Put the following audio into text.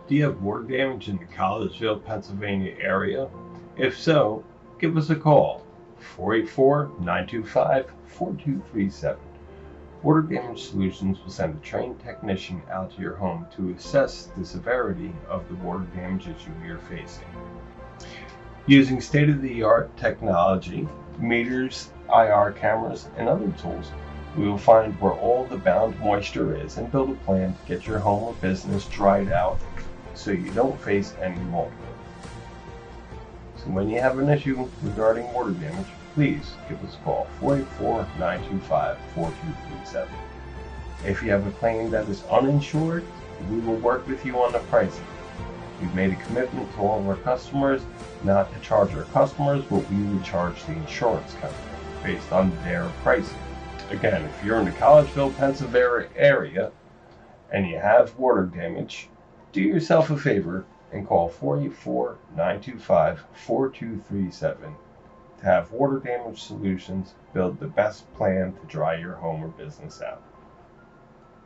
Do you have water damage in the Collegeville, Pennsylvania area? If so, give us a call, 484-925-4237. Water Damage Solutions will send a trained technician out to your home to assess the severity of the water damage issue you're facing. Using state-of-the-art technology, meters, IR cameras, and other tools, we will find where all the bound moisture is and build a plan to get your home or business dried out so you don't face any longer. So when you have an issue regarding water damage, please give us a call, 484-925-4237. If you have a claim that is uninsured, we will work with you on the pricing. We've made a commitment to all of our customers not to charge our customers what we would charge the insurance company based on their pricing. Again, if you're in the Collegeville, Pennsylvania area and you have water damage, do yourself a favor and call 484-925-4237 to have Water Damage Solutions build the best plan to dry your home or business out.